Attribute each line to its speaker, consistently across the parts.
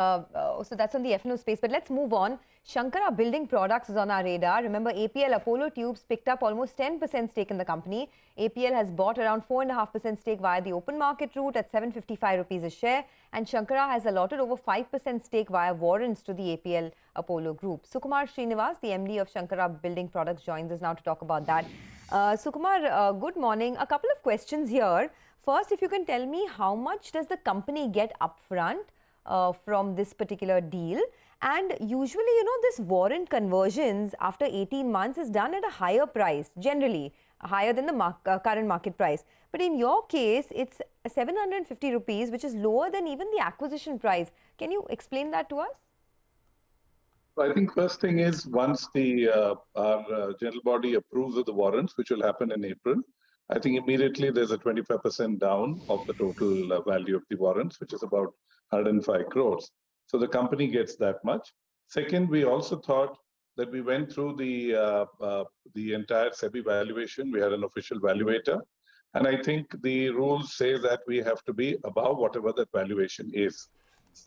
Speaker 1: So that's on the F&O space. But let's move on. Shankara Building Products is on our radar. Remember, APL Apollo Tubes picked up almost 10% stake in the company. APL has bought around 4.5% stake via the open market route at 755 rupees a share. And Shankara has allotted over 5% stake via warrants to the APL Apollo group. Sukumar Srinivas, the MD of Shankara Building Products, joins us now to talk about that. Sukumar, good morning. A couple of questions here. First, if you can tell me how much does the company get upfront from this particular deal? And usually, this warrant conversions after 18 months is done at a higher price, generally higher than the current market price. But in your case, it's 750 rupees, which is lower than even the acquisition price. Can you explain that to us?
Speaker 2: I think first thing is once our general body approves of the warrants, which will happen in April, I think immediately there's a 25% down of the total value of the warrants, which is about 105 crores. So the company gets that much. Second, we also thought that we went through the entire SEBI valuation. We had an official valuator. And I think the rules say that we have to be above whatever that valuation is.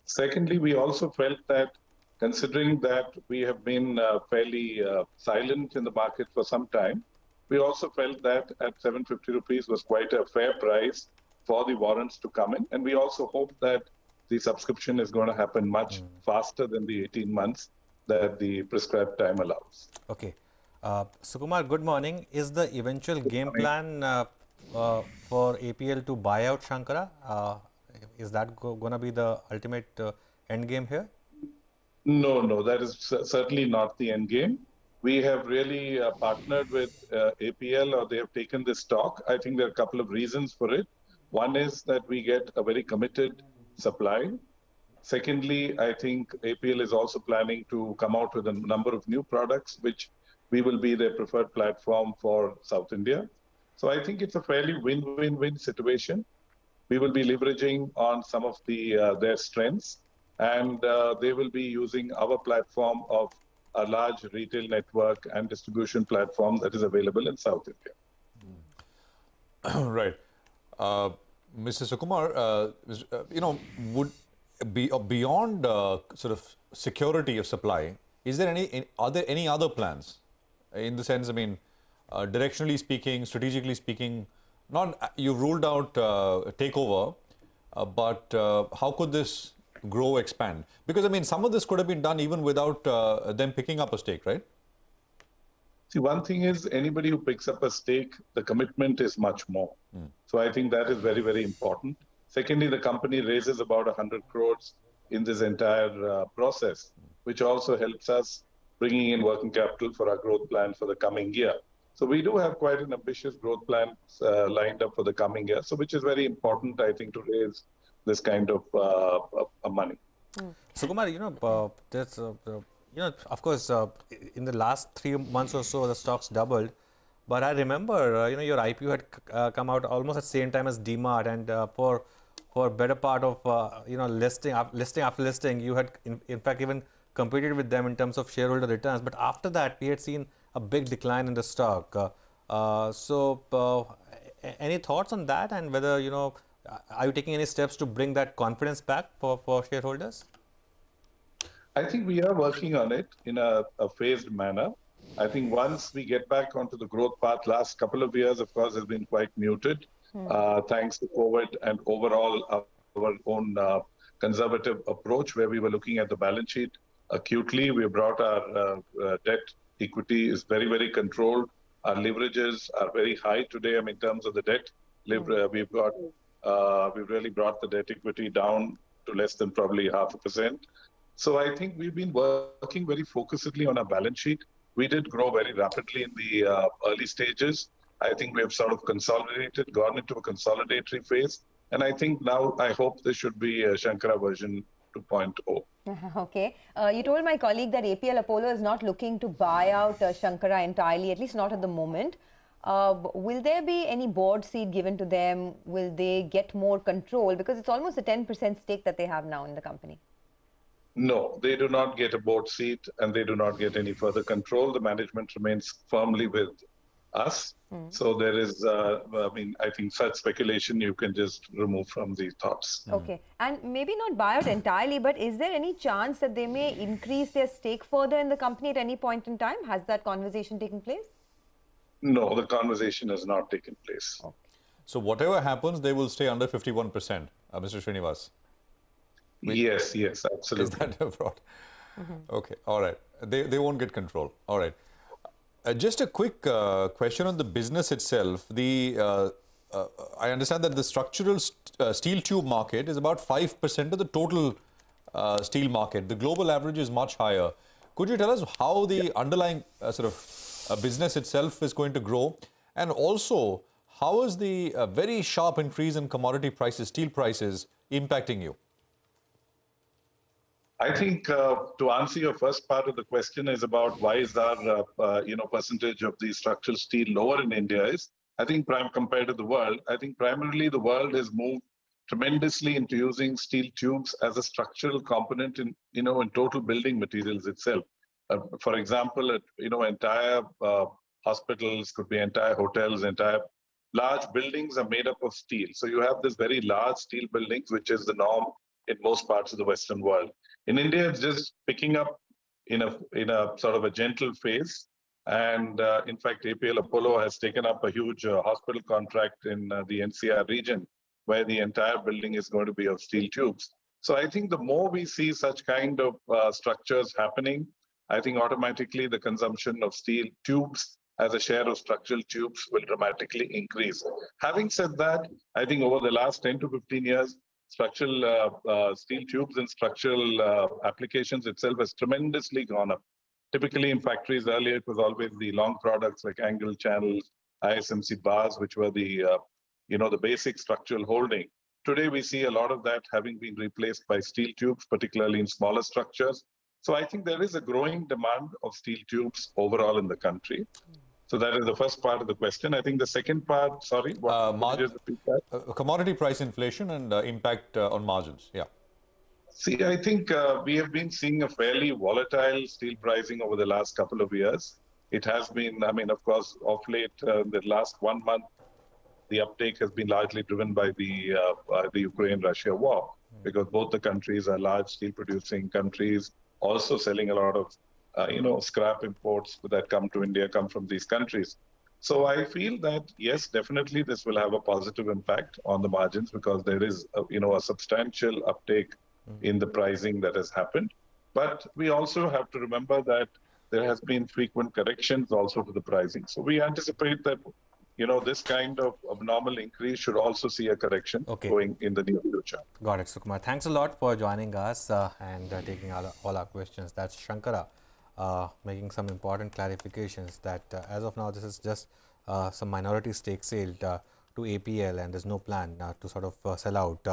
Speaker 2: Secondly, we also felt that considering that we have been fairly silent in the market for some time, we also felt that at 750 rupees was quite a fair price for the warrants to come in. And we also hope that the subscription is going to happen much faster than the 18 months that the prescribed time allows.
Speaker 3: Okay. Sukumar, good morning. Is the eventual game plan for APL to buy out Shankara? Is that going to be the ultimate end game here?
Speaker 2: No, that is certainly not the end game. We have really partnered with APL, or they have taken this stock. I think there are a couple of reasons for it. One is that we get a very committed supply. Secondly, I think APL is also planning to come out with a number of new products, which we will be their preferred platform for South India. So I think it's a fairly win-win-win situation. We will be leveraging on some of their strengths, and they will be using our platform of a large retail network and distribution platform that is available in South India.
Speaker 4: Right. Mr. Sukumar, would be beyond sort of security of supply, are there any other plans? In the sense, I mean, directionally speaking, strategically speaking, you've ruled out takeover, but how could this grow, expand? Because, I mean, some of this could have been done even without them picking up a stake, right?
Speaker 2: See, one thing is anybody who picks up a stake, the commitment is much more. So I think that is very, very important. Secondly, the company raises about 100 crores in this entire process, which also helps us bringing in working capital for our growth plan for the coming year. So we do have quite an ambitious growth plan lined up for the coming year, so which is very important, I think, to raise this kind of money.
Speaker 3: Sukumar, there's, of course, in the last 3 months or so, the stocks doubled. But I remember, your IPO had come out almost at the same time as DMart, and for better part of, listing after listing, you had in fact even competed with them in terms of shareholder returns. But after that, we had seen a big decline in the stock. Any thoughts on that, and whether, are you taking any steps to bring that confidence back for shareholders?
Speaker 2: I think we are working on it in a phased manner. I think once we get back onto the growth path, last couple of years, of course, has been quite muted, thanks to COVID and overall our own conservative approach, where we were looking at the balance sheet acutely. We brought our debt equity is very, very controlled. Our leverages are very high today. I mean, in terms of the debt, we've really brought the debt equity down to less than probably 0.5%. So I think we've been working very focusedly on our balance sheet. We did grow very rapidly in the early stages. I think we have sort of consolidated, gone into a consolidatory phase. And I think now, I hope this should be a Shankara version 2.0.
Speaker 1: Okay. You told my colleague that APL Apollo is not looking to buy out Shankara entirely, at least not at the moment. Will there be any board seat given to them? Will they get more control? Because it's almost a 10% stake that they have now in the company.
Speaker 2: No, they do not get a board seat, and they do not get any further control. The management remains firmly with us. So there is, I think such speculation you can just remove from these thoughts.
Speaker 1: Okay. And maybe not buy out entirely, but is there any chance that they may increase their stake further in the company at any point in time? Has that conversation taken place?
Speaker 2: No, the conversation has not taken place.
Speaker 4: So whatever happens, they will stay under 51%, Mr. Srinivas.
Speaker 2: Yes, absolutely.
Speaker 4: Is that abroad? Okay, all right. They won't get control. All right. Just a quick question on the business itself. I understand that the structural steel tube market is about 5% of the total steel market. The global average is much higher. Could you tell us how the underlying business itself is going to grow? And also, how is the very sharp increase in commodity prices, steel prices, impacting you?
Speaker 2: I think to answer your first part of the question is about why is our percentage of the structural steel lower in India is. I think compared to the world, I think primarily the world has moved tremendously into using steel tubes as a structural component in total building materials itself. For example, entire hospitals, could be entire hotels, entire large buildings are made up of steel. So you have this very large steel buildings, which is the norm in most parts of the Western world. In India, it's just picking up in a sort of a gentle phase. And in fact, APL Apollo has taken up a huge hospital contract in the NCR region, where the entire building is going to be of steel tubes. So I think the more we see such kind of structures happening, I think automatically the consumption of steel tubes as a share of structural tubes will dramatically increase. Having said that, I think over the last 10 to 15 years, structural steel tubes and structural applications itself has tremendously gone up. Typically in factories earlier, it was always the long products like angle channels, ISMC bars, which were the basic structural holding. Today, we see a lot of that having been replaced by steel tubes, particularly in smaller structures. So I think there is a growing demand of steel tubes overall in the country. So that is the first part of the question. I think the second part, sorry, what did you repeat that?
Speaker 4: Commodity price inflation and impact on margins. Yeah.
Speaker 2: See, I think we have been seeing a fairly volatile steel pricing over the last couple of years. It has been, of course, of late, the last 1 month, the uptake has been largely driven by the Ukraine-Russia war, because both the countries are large steel-producing countries, also selling a lot of, scrap imports that come to India come from these countries. So I feel that, yes, definitely this will have a positive impact on the margins, because there is, a substantial uptake in the pricing that has happened. But we also have to remember that there has been frequent corrections also to the pricing. So we anticipate that, this kind of abnormal increase should also see a correction going in the near future.
Speaker 3: Got it, Sukumar. Thanks a lot for joining us and taking all our questions. That's Shankara making some important clarifications that as of now, this is just some minority stake sale to APL, and there's no plan to sort of sell out.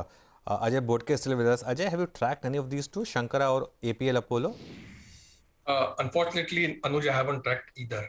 Speaker 3: Ajay Bodke is still with us. Ajay, have you tracked any of these two, Shankara or APL Apollo?
Speaker 5: Unfortunately, Anuj, I haven't tracked either.